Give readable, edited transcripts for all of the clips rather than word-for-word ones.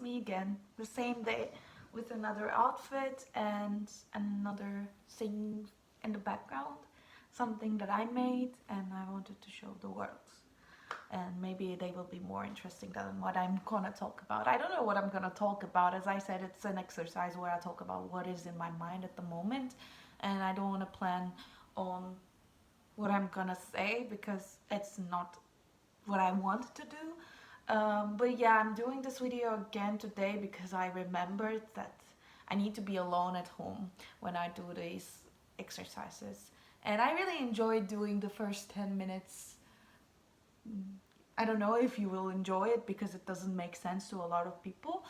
it's me again, the same day, with another outfit and another thing in the background, something that I made and I wanted to show the world. And maybe they will be more interesting than what I'm gonna talk about. I don't know what I'm gonna talk about. As I said, it's an exercise where I talk about what is in my mind at the moment, and I don't want to plan on what I'm gonna say because it's not what I want to do. But yeah, I'm doing this video again today because I remembered that I need to be alone at home when I do these exercises. And I really enjoy doing the first 10 minutes. I don't know if you will enjoy it because it doesn't make sense to a lot of people.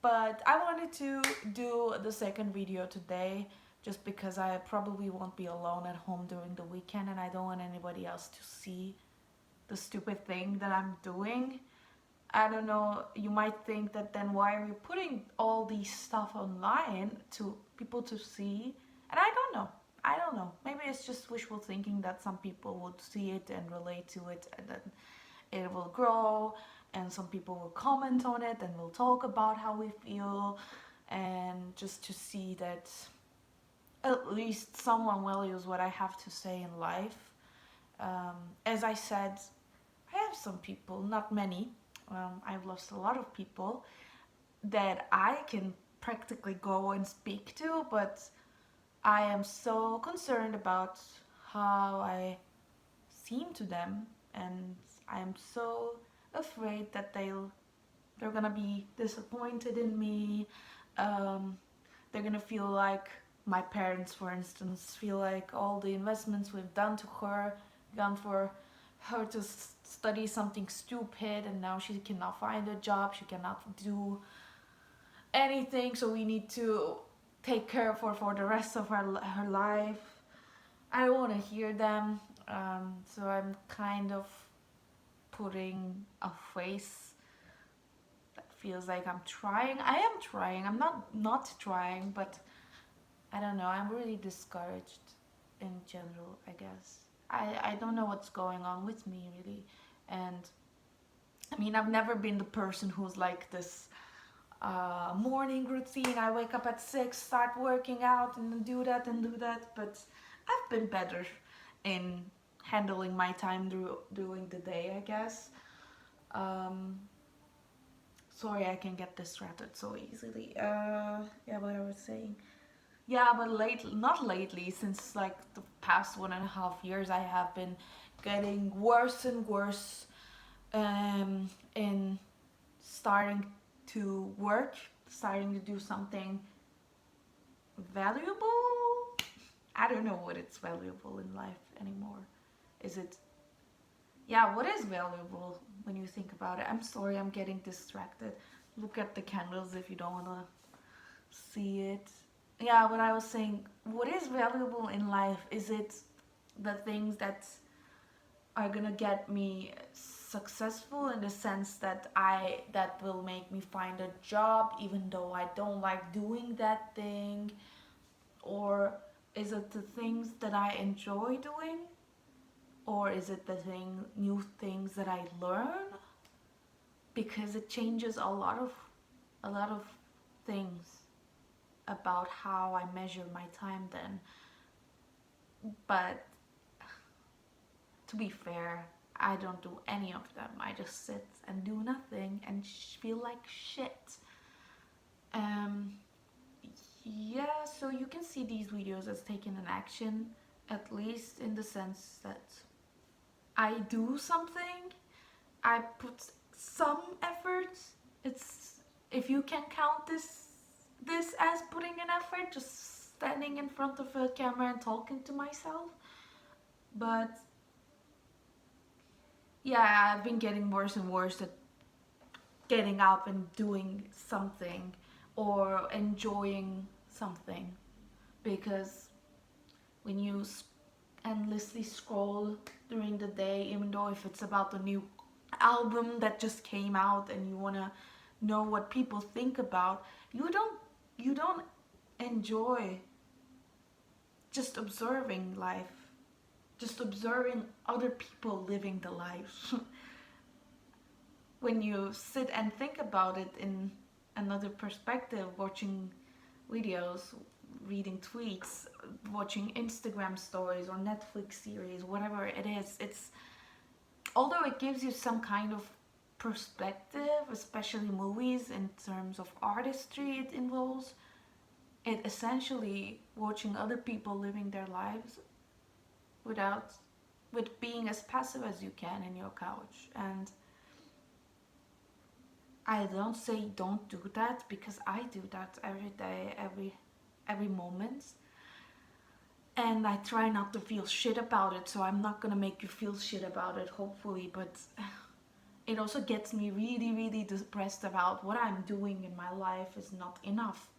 But I wanted to do the second video today just because I probably won't be alone at home during the weekend and I don't want anybody else to see the stupid thing that I'm doing. I don't know, you might think that then why are you putting all these stuff online to people to see? And I don't know. I don't know. Maybe it's just wishful thinking that some people would see it and relate to it and then it will grow and some people will comment on it and will talk about how we feel and just to see that at least someone values what I have to say in life. As I said, I have some people, not many. I've lost a lot of people that I can practically go and speak to, but I am so concerned about how I seem to them, and I'm so afraid that they're gonna be disappointed in me. They're gonna feel like my parents, for instance, feel like all the investments we've done to her, done for her to study something stupid, and now she cannot find a job, she cannot do anything, so we need to take care of her for the rest of her life. I don't want to hear them, so I'm kind of putting a face that feels like I'm trying. I am trying, I'm not trying, but I don't know, I'm really discouraged in general, I guess. I don't know what's going on with me really, and I mean I've never been the person who's like this morning routine. I wake up at 6, start working out and do that, but I've been better in handling my time during the day, I guess. Sorry, I can get distracted so easily. Yeah, what I was saying. Yeah, but not lately, since like the past 1.5 years, I have been getting worse and worse in starting to work, starting to do something valuable. I don't know what it's valuable in life anymore. Is it? Yeah, what is valuable when you think about it? I'm sorry, I'm getting distracted. Look at the candles if you don't want to see it. Yeah, what I was saying, what is valuable in life? Is it the things that are gonna get me successful in the sense that that will make me find a job even though I don't like doing that thing? Or is it the things that I enjoy doing? Or is it the new things that I learn? Because it changes a lot of things about how I measure my time then. But to be fair, I don't do any of them. I just sit and do nothing and feel like shit. Yeah, so you can see these videos as taking an action, at least in the sense that I do something, I put some effort. It's, if you can count this as putting an effort, just standing in front of a camera and talking to myself. But yeah, I've been getting worse and worse at getting up and doing something or enjoying something, because when you endlessly scroll during the day, even though if it's about the new album that just came out and you want to know what people think about, you don't enjoy just observing life, just observing other people living the life. When you sit and think about it in another perspective, watching videos, reading tweets, watching Instagram stories or Netflix series, whatever it is. It's, although it gives you some kind of perspective, especially movies in terms of artistry it involves, it essentially watching other people living their lives without, with being as passive as you can in your couch. And I don't say don't do that, because I do that every day, every moment. And I try not to feel shit about it, so I'm not gonna make you feel shit about it, hopefully, but it also gets me really, really depressed about what I'm doing in my life is not enough.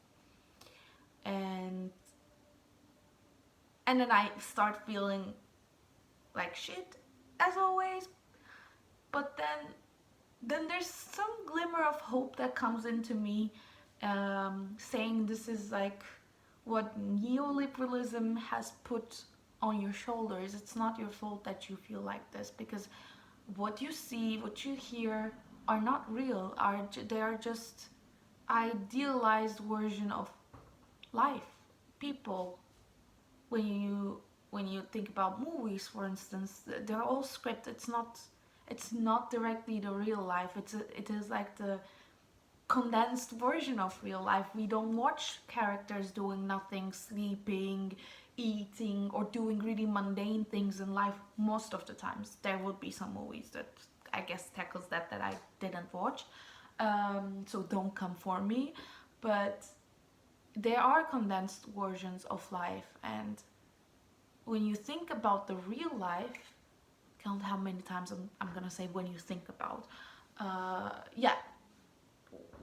And then I start feeling like shit, as always. But then there's some glimmer of hope that comes into me, saying this is like what neoliberalism has put on your shoulders. It's not your fault that you feel like this, because what you see, what you hear are not real. They are just idealized version of life, people. When you think about movies, for instance, they're all scripted. It's not directly the real life. It is like the condensed version of real life. We don't watch characters doing nothing, sleeping, eating, or doing really mundane things in life most of the times. There will be some movies that I guess tackles that I didn't watch, so don't come for me. But there are condensed versions of life, and when you think about the real life, count how many times I'm gonna say when you think about, yeah,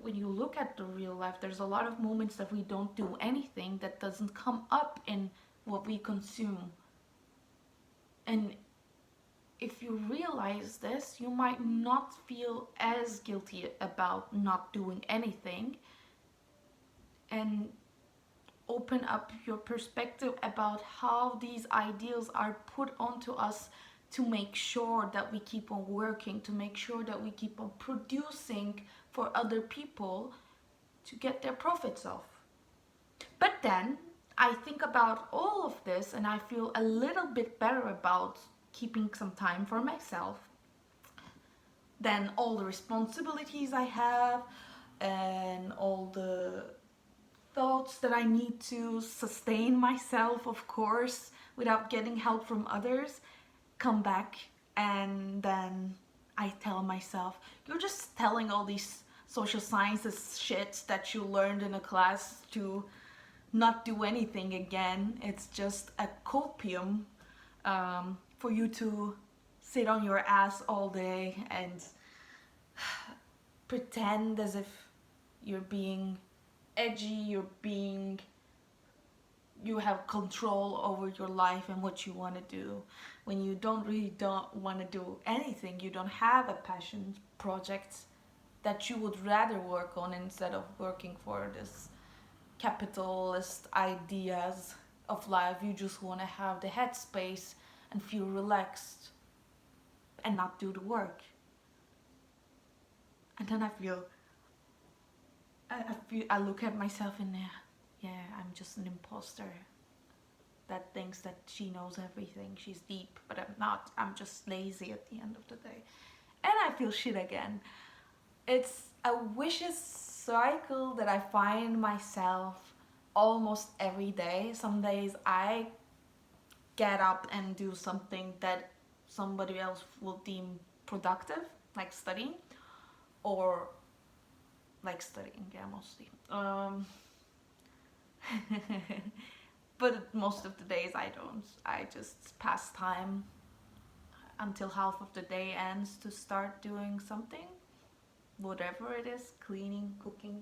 when you look at the real life, there's a lot of moments that we don't do anything, that doesn't come up in what we consume. And if you realize this, you might not feel as guilty about not doing anything, and open up your perspective about how these ideals are put onto us to make sure that we keep on working, to make sure that we keep on producing for other people to get their profits off. But then I think about all of this and I feel a little bit better about keeping some time for myself than all the responsibilities I have and all the thoughts that I need to sustain myself, of course, without getting help from others, come back. And then I tell myself, you're just telling all these social sciences shit that you learned in a class to not do anything again. It's just a copium, for you to sit on your ass all day and pretend as if you're being edgy, you have control over your life and what you want to do, when you don't want to do anything. You don't have a passion project that you would rather work on instead of working for this capitalist ideas of life. You just want to have the headspace and feel relaxed and not do the work. And then I look at myself and yeah, I'm just an imposter that thinks that she knows everything. She's deep, but I'm not. I'm just lazy at the end of the day. And I feel shit again. It's a vicious cycle that I find myself almost every day. Some days I get up and do something that somebody else will deem productive, like studying, or like studying, yeah, mostly. But most of the days I don't. I just pass time until half of the day ends to start doing something, whatever it is: cleaning, cooking,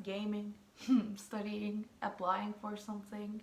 gaming, studying, applying for something,